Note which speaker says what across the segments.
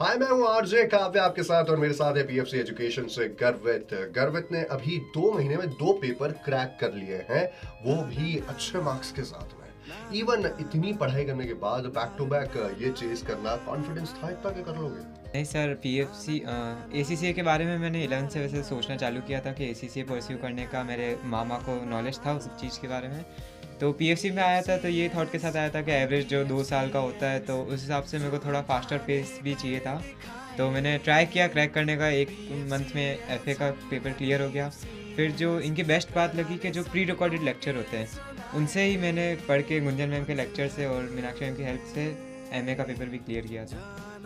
Speaker 1: हाय, मैं हूँ आरजे काव्य आपके साथ और मेरे साथ है पीएफसी एजुकेशन से गर्वित। गर्वित ने अभी 2 महीने में 2 पेपर क्रैक कर लिए हैं, वो भी अच्छे मार्क्स के साथ में। इवन इतनी पढ़ाई करने के बाद बैक टू बैक ये चेज करना, कॉन्फिडेंस था इतना कि कर लोगे?
Speaker 2: नहीं सर, पीएफसी एसीसीए के बारे में मैंने 11th से वैसे सोचना चालू किया था कि एसीसीए परस्यू करने का मेरे मामा को नॉलेज था उस चीज़ के बारे में। तो पीएफसी में आया था तो ये थॉट के साथ आया था कि एवरेज जो 2 साल का होता है तो उस हिसाब से मेरे को थोड़ा फास्टर पेस भी चाहिए था। तो मैंने ट्राई किया क्रैक करने का, 1 मंथ में एफए का पेपर क्लियर हो गया। फिर जो इनकी बेस्ट बात लगी कि जो प्री रिकॉर्डेड लेक्चर होते हैं, उनसे ही मैंने पढ़ के गुंजन मैम के लेक्चर से और मीनाक्षी मैम की हेल्प से एमए का पेपर भी क्लियर किया था।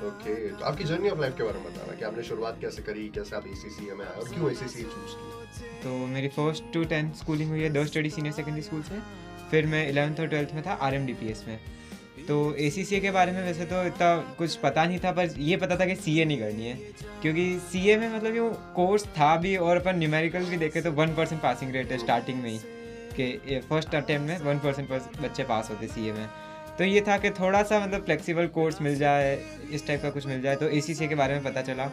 Speaker 1: ओके, तो आपकी जर्नी ऑफ लाइफ के बारे में बताना कि आपने शुरुआत कैसे करी, कैसे आप एसीसीए में आए और क्यों एसीसीए चूज की?
Speaker 2: तो मेरी फर्स्ट टू 10th स्कूलिंग हुई है the study senior secondary school से। फिर मैं 11th और 12th में था आरएमडीपीएस में। तो एसीसीए के बारे में वैसे तो इतना कुछ पता नहीं था, पर ये पता था कि सीए नहीं करनी है, क्योंकि सीए में मतलब यूँ कोर्स था भी और अपन न्यूमेरिकल भी देखे तो 1% पासिंग रेट है स्टार्टिंग में ही, कि फर्स्ट अटेम्प्ट में 1% बच्चे पास होते सीए में। तो ये था कि थोड़ा सा मतलब फ्लेक्सिबल कोर्स मिल जाए, इस टाइप का कुछ मिल जाए, तो एसीसीए के बारे में पता चला।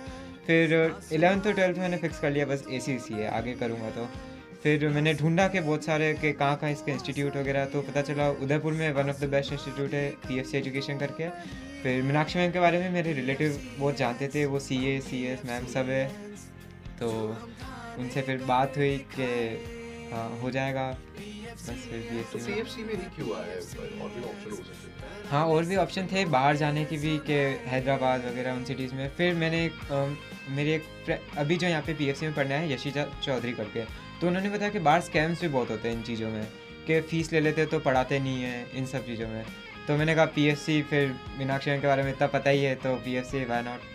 Speaker 2: फिर 11th और 12th में मैंने फिक्स कर लिया बस एसीसीए आगे करूँगा। तो फिर मैंने ढूंढा कि बहुत सारे कि कहाँ कहाँ इसके इंस्टीट्यूट वगैरह, तो पता चला उदयपुर में one of the best institute है पीएफसी एजुकेशन करके। फिर मीनाक्षी मैम के बारे में मेरे रिलेटिव बहुत जानते थे, वो सीए सीएस मैम सब है, तो उनसे फिर बात हुई कि हाँ हो जाएगा। बस फिर
Speaker 1: तो
Speaker 2: पीएफसी में।
Speaker 1: पीएफसी में ही क्यों आए? और भी ऑप्शन हो सकते थे।
Speaker 2: हाँ, और भी ऑप्शन थे बाहर जाने की भी, कि हैदराबाद वगैरह उन सिटीज़ में। फिर मैंने मेरी अभी जो यहाँ पे पीएफसी में पढ़ना है यशिजा चौधरी करके, तो उन्होंने बताया कि बाहर स्कैम्स भी बहुत होते हैं इन चीज़ों में, कि फ़ीस ले लेते तो पढ़ाते नहीं हैं इन सब चीज़ों में। तो मैंने कहा पीएफसी, फिर मीनाक्षी मैम के बारे में इतना पता ही है तो पीएफसी व्हाई नॉट।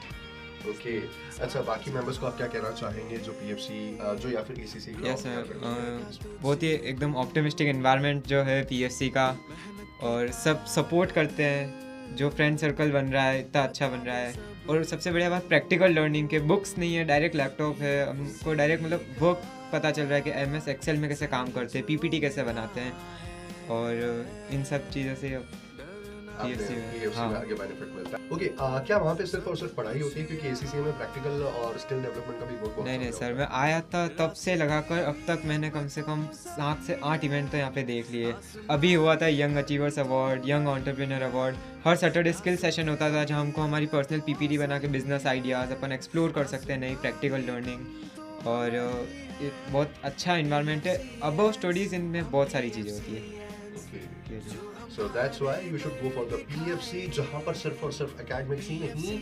Speaker 1: ओके, अच्छा, बाकी मेंबर्स को आप क्या कहना चाहेंगे जो पीएफसी जो या फिर एसीसी का
Speaker 2: यस
Speaker 1: opt कर
Speaker 2: सर,
Speaker 1: रहे हैं?
Speaker 2: बहुत ही एकदम ऑप्टिमिस्टिक एनवायरनमेंट जो है पीएफसी का, और सब सपोर्ट करते हैं। जो फ्रेंड सर्कल बन रहा है इतना अच्छा बन रहा है, और सबसे बढ़िया बात प्रैक्टिकल लर्निंग के, बुक्स नहीं है, डायरेक्ट लैपटॉप है, हमको डायरेक्ट मतलब वर्क पता चल रहा है कि एमएस एक्सेल में कैसे काम करते हैं, पीपीटी कैसे बनाते हैं, और इन सब चीज़ों से
Speaker 1: आपने
Speaker 2: पीएफसी में।
Speaker 1: पीएफसी में
Speaker 2: हाँ,
Speaker 1: आगे बेनिफिट मिलता है। ओके, क्या वहाँ पे सिर्फ और सिर्फ पढ़ाई होती है? क्योंकि एसीसी में प्रैक्टिकल और स्किल डेवलपमेंट का भी बहुत
Speaker 2: नहीं नहीं
Speaker 1: समय
Speaker 2: सर,
Speaker 1: होता
Speaker 2: मैं आया था तब से लगाकर अब तक मैंने कम से कम 7 से 8 इवेंट तो यहाँ पे देख लिए। अभी हुआ था young achievers award, young entrepreneur award, हर सैटरडे स्किल सेशन होता था जहाँ हमको हमारी पर्सनल पीपीटी बना के बिजनेस आइडियाज़ अपन एक्सप्लोर कर सकते हैं, नई प्रैक्टिकल लर्निंग। और ये बहुत अच्छा इन्वायरमेंट है। अबव स्टडीज़ इनमें बहुत सारी चीज़ें होती है।
Speaker 1: है।
Speaker 2: ये जी।
Speaker 1: So that's why you should go for the PFC, जहाँ पर सिर्फ और सिर्फ एकेडमिक्स ही नहीं